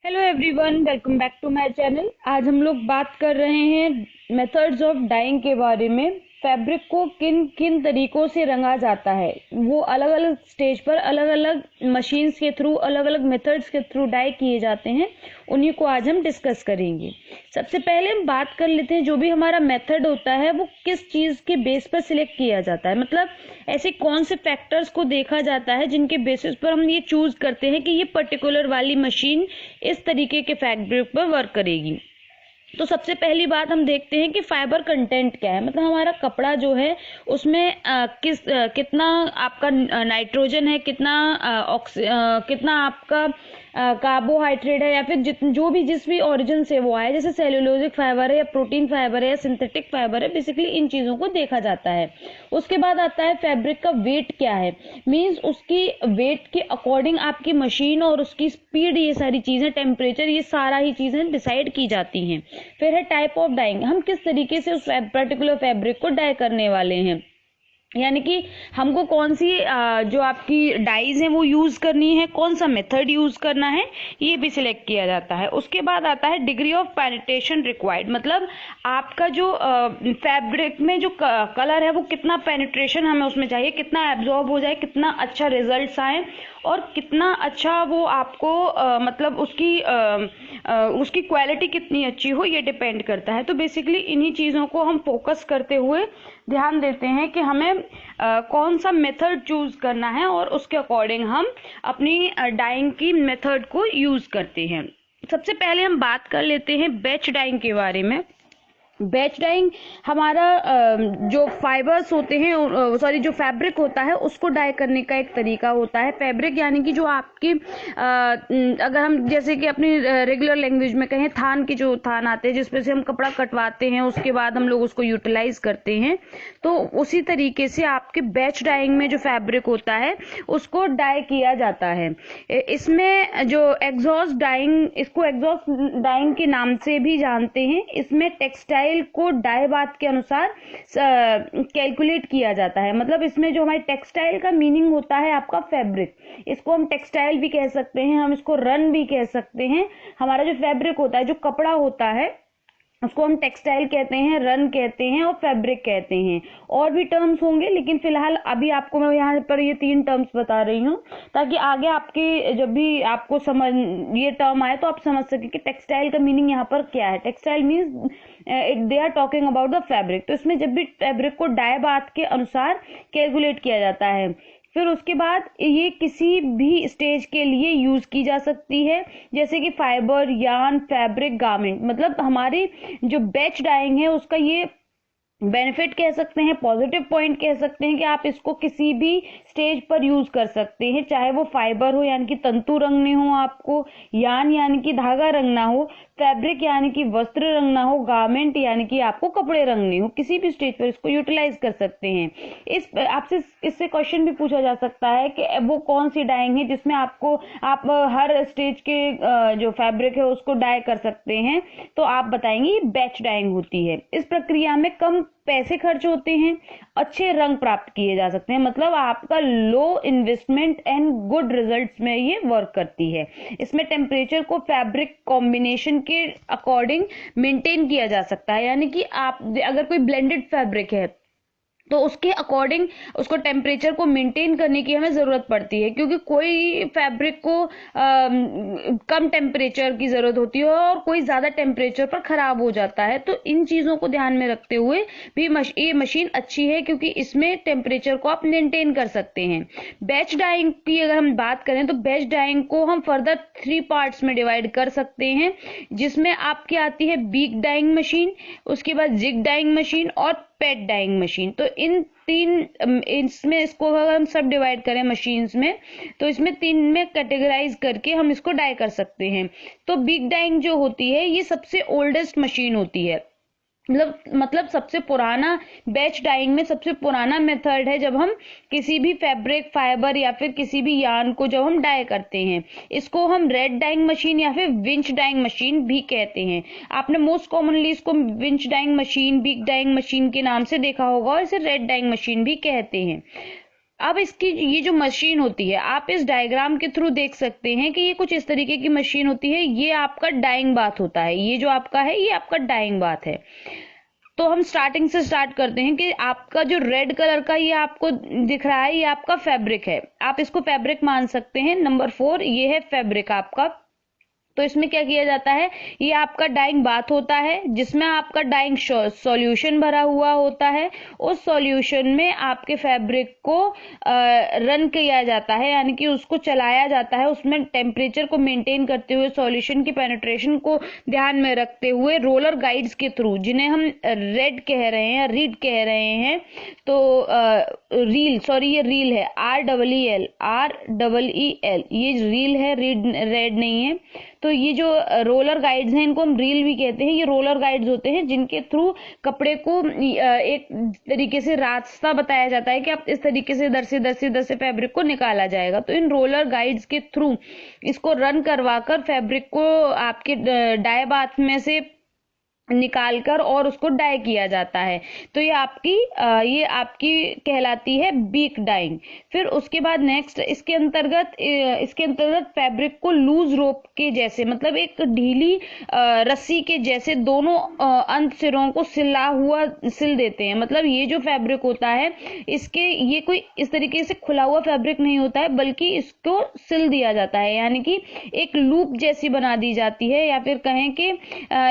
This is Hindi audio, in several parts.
Hello everyone, welcome back to my channel. आज हम लोग बात कर रहे हैं मेथड्स ऑफ डाइंग के बारे में। फैब्रिक को किन किन तरीकों से रंगा जाता है, वो अलग अलग स्टेज पर अलग अलग मशीन्स के थ्रू, अलग अलग मेथड्स के थ्रू डाई किए जाते हैं। उन्हीं को आज हम डिस्कस करेंगे। सबसे पहले हम बात कर लेते हैं जो भी हमारा मेथड होता है वो किस चीज़ के बेस पर सिलेक्ट किया जाता है। मतलब ऐसे कौन से फैक्टर्स को देखा जाता है जिनके बेसिस पर हम ये चूज करते हैं कि ये पर्टिकुलर वाली मशीन इस तरीके के फैब्रिक पर वर्क करेगी। तो सबसे पहली बात हम देखते हैं कि फाइबर कंटेंट क्या है। मतलब हमारा कपड़ा जो है उसमें कितना आपका नाइट्रोजन है, कितना आपका कार्बोहाइड्रेट है, या फिर जिस भी ओरिजिन से वो आए, जैसे सेल्यूलोजिक फाइबर है या प्रोटीन फाइबर है या सिंथेटिक फाइबर है। बेसिकली इन चीजों को देखा जाता है। उसके बाद आता है फैब्रिक का वेट क्या है। मींस उसकी वेट के अकॉर्डिंग आपकी मशीन और उसकी स्पीड, ये सारी चीजें, टेम्परेचर, ये सारा ही चीजें डिसाइड की जाती हैं। फिर है टाइप ऑफ डाइंग, हम किस तरीके से उस पर्टिकुलर फैब्रिक को डाई करने वाले हैं, यानी कि हमको कौन सी जो आपकी डाइज हैं वो यूज करनी है, कौन सा मेथड यूज करना है, ये भी सिलेक्ट किया जाता है। उसके बाद आता है डिग्री ऑफ पेनिट्रेशन रिक्वायर्ड। मतलब आपका जो फैब्रिक में जो कलर है वो कितना पेनिट्रेशन हमें उसमें चाहिए, कितना एब्जॉर्ब हो जाए, कितना अच्छा रिजल्ट्स आए और कितना अच्छा वो आपको मतलब उसकी क्वालिटी कितनी अच्छी हो, ये डिपेंड करता है। तो बेसिकली इन्हीं चीज़ों को हम फोकस करते हुए ध्यान देते हैं कि हमें कौन सा मेथड चूज करना है और उसके अकॉर्डिंग हम अपनी डाइंग की मेथड को यूज करते हैं। सबसे पहले हम बात कर लेते हैं बैच डाइंग के बारे में। बैच डाइंग हमारा जो फाइबर्स होते हैं, जो फैब्रिक होता है उसको डाई करने का एक तरीका होता है। फैब्रिक यानी कि जो आपकी अगर हम जैसे कि अपनी रेगुलर लैंग्वेज में कहें, थान के जो थान आते हैं जिसपे से हम कपड़ा कटवाते हैं, उसके बाद हम लोग उसको यूटिलाइज करते हैं। तो उसी तरीके से आपके बैच डाइंग में जो फैब्रिक होता है उसको डाई किया जाता है। इसमें जो एग्जॉस्ट डाइंग, इसको एग्जॉस्ट डाइंग के नाम से भी जानते हैं। इसमें टेक्सटाइल को डाई बात के अनुसार कैलकुलेट किया जाता है। मतलब इसमें जो हमारी टेक्सटाइल का मीनिंग होता है आपका फैब्रिक, इसको हम टेक्सटाइल भी कह सकते हैं, हम इसको रन भी कह सकते हैं। हमारा जो फैब्रिक होता है, जो कपड़ा होता है, उसको हम टेक्सटाइल कहते हैं, रन कहते हैं और फैब्रिक कहते हैं। और भी टर्म्स होंगे, लेकिन फिलहाल अभी आपको मैं यहाँ पर ये 3 टर्म्स बता रही हूँ ताकि आगे आपके जब भी आपको समझ ये टर्म आए तो आप समझ सके कि टेक्सटाइल का मीनिंग यहाँ पर क्या है। Textile means they are talking about the fabric. तो इसमें जब भी फैब्रिक को डाई बात के अनुसार कैलकुलेट किया जाता है। फिर उसके बाद ये किसी भी स्टेज के लिए यूज की जा सकती है, जैसे कि फाइबर, यार्न, फैब्रिक, गारमेंट। मतलब हमारी जो बैच डाइंग है उसका ये बेनिफिट कह सकते हैं, पॉजिटिव पॉइंट कह सकते हैं कि आप इसको किसी भी स्टेज पर यूज कर सकते हैं, चाहे वो फाइबर हो यानी कि तंतु रंगने हो आपको, यान यानी कि धागा रंगना हो, फैब्रिक यानी कि वस्त्र रंगना हो, गारमेंट यानी कि आपको कपड़े रंगने हो, किसी भी स्टेज पर इसको यूटिलाइज कर सकते हैं। आपसे इससे क्वेश्चन भी पूछा जा सकता है कि वो कौन सी डाइंग है जिसमें आप हर स्टेज के जो फैब्रिक है उसको डाई कर सकते हैं। तो आप बताएंगे ये बैच डाइंग होती है। इस प्रक्रिया में कम पैसे खर्च होते हैं, अच्छे रंग प्राप्त किए जा सकते हैं। मतलब आपका लो इन्वेस्टमेंट एंड गुड रिजल्ट्स में ये वर्क करती है। इसमें टेम्परेचर को फैब्रिक कॉम्बिनेशन के अकॉर्डिंग मेंटेन किया जा सकता है, यानी कि आप अगर कोई ब्लेंडेड फैब्रिक है तो उसके अकॉर्डिंग उसको टेम्परेचर को मेंटेन करने की हमें जरूरत पड़ती है, क्योंकि कोई फैब्रिक को कम टेम्परेचर की जरूरत होती है और कोई ज्यादा टेम्परेचर पर खराब हो जाता है। तो इन चीजों को ध्यान में रखते हुए भी ये मशीन अच्छी है, क्योंकि इसमें टेम्परेचर को आप मेंटेन कर सकते हैं। बैच डाइंग की अगर हम बात करें तो बैच डाइंग को हम फर्दर 3 पार्ट्स में डिवाइड कर सकते हैं, जिसमें आपकी आती है बीक डाइंग मशीन, उसके बाद जिग डाइंग मशीन और पेट डाइंग मशीन। तो इसमें इसको अगर हम सब डिवाइड करें मशीन्स में, तो इसमें 3 में कैटेगराइज करके हम इसको डाई कर सकते हैं। तो बिग डाइंग जो होती है ये सबसे ओल्डेस्ट मशीन होती है। मतलब सबसे पुराना, बैच डाइंग में सबसे पुराना मेथड है जब हम किसी भी फैब्रिक, फाइबर या फिर किसी भी यार्न को जब हम डाई करते हैं। इसको हम रेड डाइंग मशीन या फिर विंच डाइंग मशीन भी कहते हैं। आपने मोस्ट कॉमनली इसको winch dyeing machine, big dyeing machine के नाम से देखा होगा और इसे रेड डाइंग मशीन भी कहते हैं। अब इसकी ये जो मशीन होती है, आप इस डायग्राम के थ्रू देख सकते हैं कि ये कुछ इस तरीके की मशीन होती है। ये आपका डाइंग बाथ होता है, ये जो आपका है ये आपका डाइंग बाथ है। तो हम स्टार्टिंग से स्टार्ट करते हैं कि आपका जो रेड कलर का ये आपको दिख रहा है, ये आपका फैब्रिक है, आप इसको फैब्रिक मान सकते हैं। नंबर 4 ये है फैब्रिक आपका। तो इसमें क्या किया जाता है, ये आपका डाइंग बाथ होता है जिसमें आपका डाइंग सॉल्यूशन भरा हुआ होता है। उस सॉल्यूशन में आपके फैब्रिक को रन किया जाता है, यानी कि उसको चलाया जाता है। उसमें टेम्परेचर को मेंटेन करते हुए, सॉल्यूशन की पेनिट्रेशन को ध्यान में रखते हुए, रोलर गाइड्स के थ्रू, जिन्हें हम रेड कह रहे हैं, रीड कह रहे हैं, तो रील, सॉरी ये रील है, REEL, ये रील है, रेड नहीं है। तो ये जो रोलर गाइड्स हैं इनको हम रील भी कहते हैं। ये रोलर गाइड्स होते हैं जिनके थ्रू कपड़े को एक तरीके से रास्ता बताया जाता है कि आप इस तरीके से इधर से फैब्रिक को निकाला जाएगा। तो इन रोलर गाइड्स के थ्रू इसको रन करवाकर फैब्रिक को आपके डाई बाथ में से निकालकर और उसको डाई किया जाता है। तो ये आपकी कहलाती है बीक डाइंग। फिर उसके बाद नेक्स्ट इसके अंतर्गत फैब्रिक को लूज रोप के जैसे, मतलब एक ढीली रस्सी के जैसे दोनों अंत सिरों को सिल देते हैं। मतलब ये जो फैब्रिक होता है ये कोई इस तरीके से खुला हुआ फैब्रिक नहीं होता है, बल्कि इसको सिल दिया जाता है, यानी कि एक लूप जैसी बना दी जाती है, या फिर कहें कि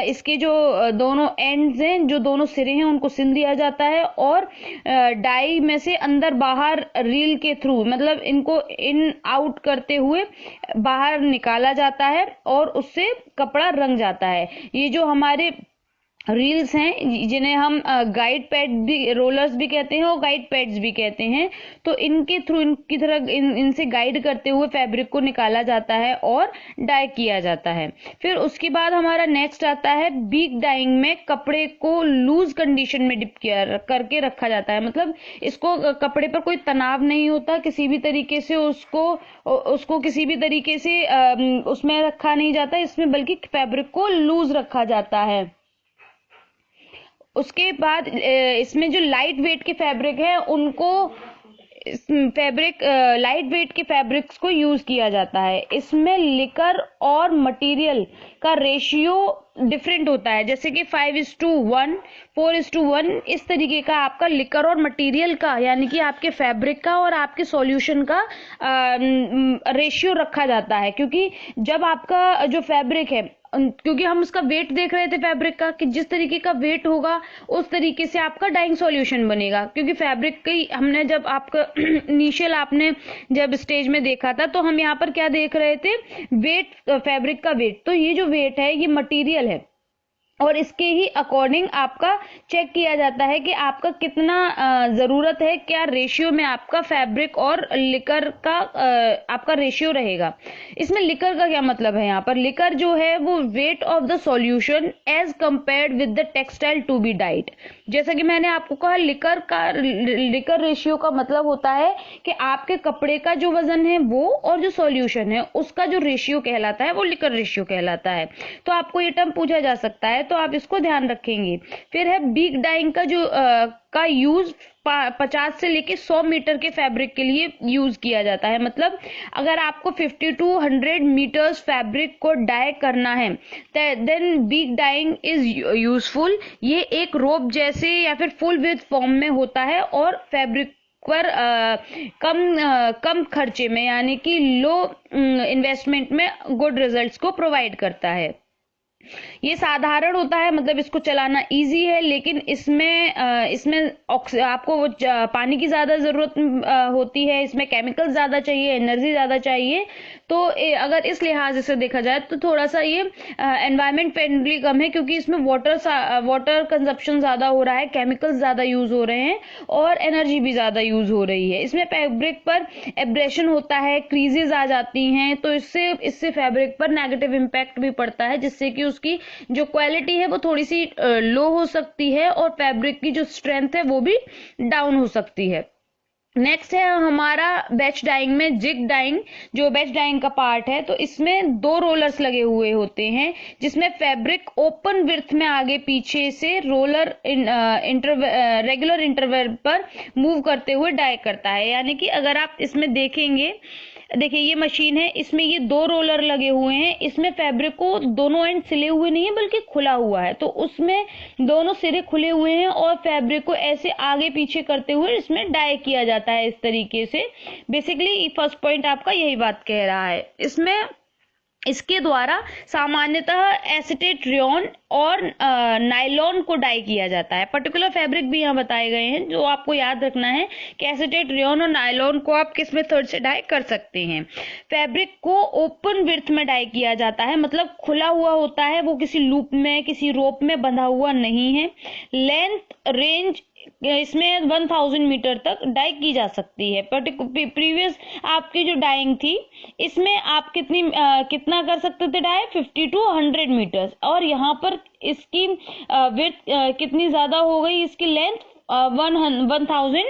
इसके जो दोनों एंड्स हैं, जो दोनों सिरे हैं, उनको सिल दिया जाता है और डाई में से अंदर बाहर रील के थ्रू, मतलब इनको इन आउट करते हुए बाहर निकाला जाता है और उससे कपड़ा रंग जाता है। ये जो हमारे रील्स हैं, जिन्हें हम गाइड पैड भी, रोलर्स भी कहते हैं और गाइड पैड्स भी कहते हैं, तो इनके थ्रू इनकी तरह इनसे गाइड करते हुए फैब्रिक को निकाला जाता है और डाई किया जाता है। फिर उसके बाद हमारा नेक्स्ट आता है बीक डाइंग में कपड़े को लूज कंडीशन में डिप करके रखा जाता है। मतलब इसको कपड़े पर कोई तनाव नहीं होता, किसी भी तरीके से उसको किसी भी तरीके से उसमें रखा नहीं जाता इसमें, बल्कि फैब्रिक को लूज रखा जाता है। उसके बाद इसमें जो लाइट वेट के फैब्रिक है उनको लाइट वेट के फैब्रिक्स को यूज किया जाता है। इसमें लिकर और मटेरियल का रेशियो डिफरेंट होता है, जैसे कि 5:1, 4:1, इस तरीके का आपका लिकर और मटेरियल का, यानी कि आपके फैब्रिक का और आपके सॉल्यूशन का रेशियो रखा जाता है। क्योंकि जब आपका जो फैब्रिक है, क्योंकि हम उसका वेट देख रहे थे फैब्रिक का, कि जिस तरीके का वेट होगा उस तरीके से आपका डाइंग सॉल्यूशन बनेगा। क्योंकि फैब्रिक की हमने जब आपका इनिशियल आपने जब स्टेज में देखा था, तो हम यहाँ पर क्या देख रहे थे, वेट, फैब्रिक का वेट। तो ये जो वेट है ये मटेरियल है और इसके ही अकॉर्डिंग आपका चेक किया जाता है कि आपका कितना जरूरत है, क्या रेशियो में आपका फैब्रिक और लिकर का आपका रेशियो रहेगा। इसमें लिकर का क्या मतलब है, यहाँ पर लिकर जो है वो weight of the solution as compared with the textile to be dyed. जैसा कि मैंने आपको कहा, लिकर रेशियो का मतलब होता है कि आपके कपड़े का जो वजन है वो और जो सॉल्यूशन है उसका जो रेशियो कहलाता है वो लिकर रेशियो कहलाता है। तो आपको ये टर्म पूछा जा सकता है, तो आप इसको ध्यान रखेंगे। फिर है बीक डाइंग का जो का यूज 50 से लेके 100 मीटर के फैब्रिक के लिए यूज किया जाता है। मतलब अगर आपको 50 to 100 मीटर्स फैब्रिक को डाई करना है, then beck dyeing is useful. ये एक रोप जैसे या फिर फुल विथ फॉर्म में होता है और फैब्रिक पर कम खर्चे में, यानी कि लो इन्वेस्टमेंट में गुड रिजल्ट्स को प्रोवाइड करता है। ये साधारण होता है, मतलब इसको चलाना इजी है, लेकिन इसमें आपको पानी की ज्यादा जरूरत होती है, इसमें केमिकल ज्यादा चाहिए, एनर्जी ज्यादा चाहिए। तो अगर इस लिहाज से देखा जाए तो थोड़ा सा ये एनवायरमेंट फ्रेंडली कम है, क्योंकि इसमें वाटर कंजप्शन ज्यादा हो रहा है, केमिकल्स ज्यादा यूज हो रहे हैं और एनर्जी भी ज्यादा यूज हो रही है। इसमें फैब्रिक पर एब्रेशन होता है, क्रीजेस आ जाती हैं, तो इससे फैब्रिक पर नेगेटिव इम्पैक्ट भी पड़ता है, जिससे कि उसकी जो क्वालिटी है वो थोड़ी सी लो हो सकती है और फैब्रिक की जो स्ट्रेंथ है वो भी डाउन हो सकती है। नेक्स्ट है हमारा बैच डाइंग में जिग डाइंग, जो बैच डाइंग का पार्ट है। तो इसमें 2 रोलर्स लगे हुए होते हैं, जिसमें फैब्रिक ओपन विड्थ में आगे पीछे से रोलर रेगुलर इंटरवल पर मूव करते हुए डाई करता है। यानी कि अगर आप इसमें देखेंगे, देखिए ये मशीन है, इसमें ये 2 रोलर लगे हुए हैं। इसमें फैब्रिक को दोनों एंड सिले हुए नहीं है बल्कि खुला हुआ है, तो उसमें दोनों सिरे खुले हुए हैं और फैब्रिक को ऐसे आगे पीछे करते हुए इसमें डाई किया जाता है इस तरीके से। बेसिकली फर्स्ट पॉइंट आपका यही बात कह रहा है। इसमें इसके द्वारा सामान्यतः एसीटेट रेयॉन और नायलॉन को डाई किया जाता है। पर्टिकुलर फैब्रिक भी यहाँ बताए गए हैं, जो आपको याद रखना है कि एसीटेट रेयॉन और नायलॉन को आप किस मेथड से डाई कर सकते हैं। फैब्रिक को ओपन विड्थ में डाई किया जाता है, मतलब खुला हुआ होता है, वो किसी लूप में किसी रोप में बंधा हुआ नहीं है। लेंथ रेंज इसमें 1000 मीटर तक डाई की जा सकती है। प्रीवियस आपकी जो डाइंग थी, इसमें आप कितना कर सकते थे डाई, 50 to 100 मीटर, और यहाँ पर इसकी विड्थ कितनी ज्यादा हो गई, इसकी लेंथ 1000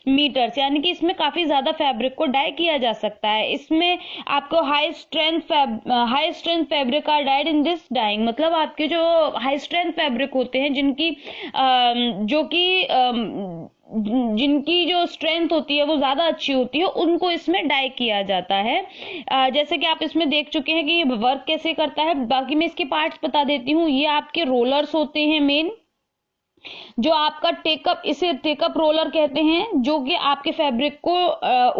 मीटर्स, यानी कि इसमें काफी ज्यादा फैब्रिक को डाई किया जा सकता है। इसमें आपको high strength fabric are dyed in this dyeing, मतलब आपके जो हाई स्ट्रेंथ फैब्रिक होते हैं, जिनकी जो स्ट्रेंथ होती है वो ज्यादा अच्छी होती है, उनको इसमें डाई किया जाता है। जैसे कि आप इसमें देख चुके हैं कि ये वर्क कैसे करता है। बाकी मैं इसके पार्ट्स बता देती हूँ। ये आपके रोलर्स होते हैं मेन, जो आपका इसे टेकअप रोलर कहते हैं, जो कि आपके फैब्रिक को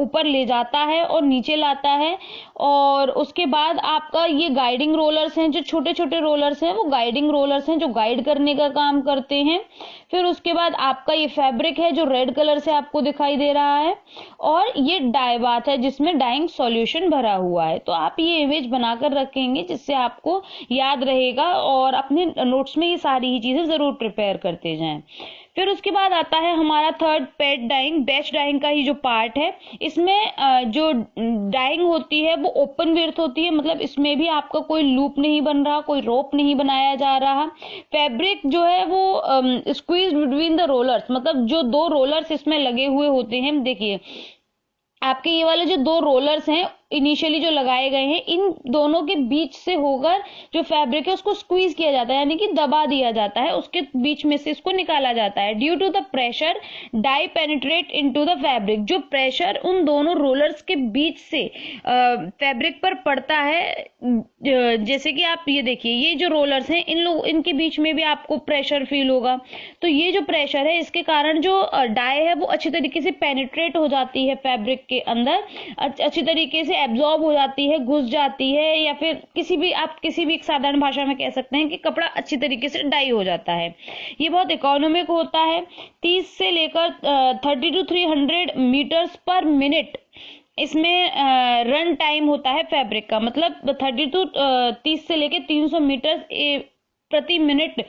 ऊपर ले जाता है और नीचे लाता है। और उसके बाद आपका ये गाइडिंग रोलर्स हैं, जो छोटे छोटे रोलर्स हैं, वो गाइडिंग रोलर्स हैं जो गाइड करने का काम करते हैं। फिर उसके बाद आपका ये फैब्रिक है जो रेड कलर से आपको दिखाई दे रहा है, और ये डाई बाथ है जिसमें डाइंग सॉल्यूशन भरा हुआ है। तो आप ये इमेज बनाकर रखेंगे जिससे आपको याद रहेगा, और अपने नोट्स में ये सारी ही चीजें जरूर प्रिपेयर करते जाएं। फिर उसके बाद आता है हमारा थर्ड पेट डाइंग, बैच डाइंग का ही जो पार्ट है। इसमें जो डाइंग होती है वो ओपन विड्थ होती है, मतलब इसमें भी आपका कोई लूप नहीं बन रहा, कोई रोप नहीं बनाया जा रहा। फैब्रिक जो है वो स्क्वीज बिटवीन द रोलर्स, मतलब जो 2 रोलर्स इसमें लगे हुए होते हैं। देखिए आपके ये वाले जो 2 रोलर्स हैं इनिशियली जो लगाए गए हैं, इन दोनों के बीच से होकर जो फैब्रिक है उसको स्क्वीज किया जाता है, यानी कि दबा दिया जाता है, उसके बीच में से इसको निकाला जाता है। Due to the pressure dye penetrate into the fabric, जो प्रेशर उन दोनों रोलर्स के बीच से फैब्रिक पर पड़ता है, जैसे कि आप ये देखिए, ये जो रोलर्स हैं इनके बीच में भी आपको प्रेशर फील होगा। तो ये जो प्रेशर है, इसके कारण जो डाई है वो अच्छी तरीके से पेनिट्रेट हो जाती है फैब्रिक के अंदर, अच्छी तरीके से एब्जॉर्ब हो जाती है, घुस जाती है, या फिर आप किसी भी साधारण भाषा में कह सकते हैं कि कपड़ा अच्छी तरीके से डाई हो जाता है। ये बहुत इकोनॉमिक होता है। 30 से लेकर 30 to 300 मीटर्स पर मिनट इसमें रन टाइम होता है फैब्रिक का, मतलब 30 से लेकर 300 मीटर प्रति मिनट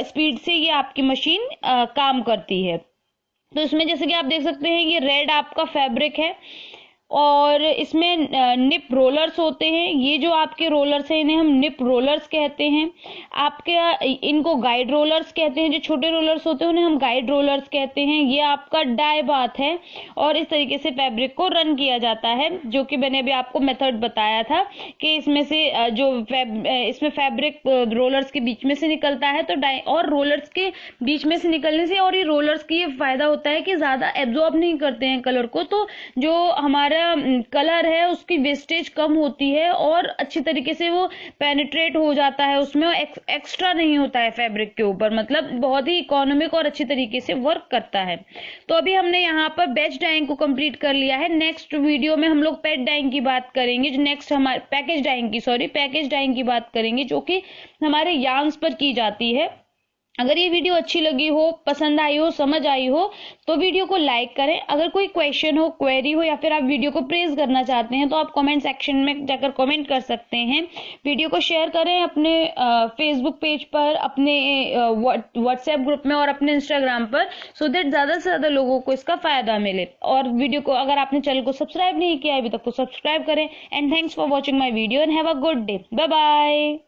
स्पीड से ये आपकी मशीन काम करती है। तो इसमें जैसे कि आप देख सकते हैं, ये रेड आपका फैब्रिक है, और इसमें निप रोलर्स होते हैं। ये जो आपके रोलर्स हैं इन्हें हम निप रोलर्स कहते हैं। आपके इनको गाइड रोलर्स कहते हैं। जो छोटे रोलर्स होते हैं उन्हें हम गाइड रोलर्स कहते हैं। ये आपका डाई बाथ है, और इस तरीके से फैब्रिक को रन किया जाता है, जो कि मैंने अभी आपको मेथड बताया था कि इसमें से इसमें फैब्रिक रोलर्स के बीच में से निकलता है, तो डाई और रोलर्स के बीच में से निकलने से, और ये रोलर्स की ये फायदा होता है कि ज्यादा एब्जॉर्ब नहीं करते हैं कलर को, तो जो हमारा कलर है उसकी वेस्टेज कम होती है और अच्छी तरीके से वो पेनिट्रेट हो जाता है उसमें, एक्स्ट्रा नहीं होता है फैब्रिक के ऊपर, मतलब बहुत ही इकोनॉमिक और अच्छी तरीके से वर्क करता है। तो अभी हमने यहाँ पर बैच डाइंग को कंप्लीट कर लिया है। नेक्स्ट वीडियो में हम लोग पैच डाइंग की बात करेंगे, जो नेक्स्ट हमारे पैकेज डाइंग की बात करेंगे, जो कि हमारे यार्न्स पर की जाती है। अगर ये वीडियो अच्छी लगी हो, पसंद आई हो, समझ आई हो, तो वीडियो को लाइक करें। अगर कोई क्वेश्चन हो, क्वेरी हो, या फिर आप वीडियो को प्रेज करना चाहते हैं तो आप कमेंट सेक्शन में जाकर कमेंट कर सकते हैं। वीडियो को शेयर करें अपने फेसबुक पेज पर, अपने व्हाट्सएप ग्रुप में और अपने इंस्टाग्राम पर, सो दैट ज्यादा से ज्यादा लोगों को इसका फायदा मिले। और वीडियो को, अगर आपने चैनल को सब्सक्राइब नहीं किया अभी तक, तो सब्सक्राइब करें। And thanks for watching my video and have a good day. Bye bye.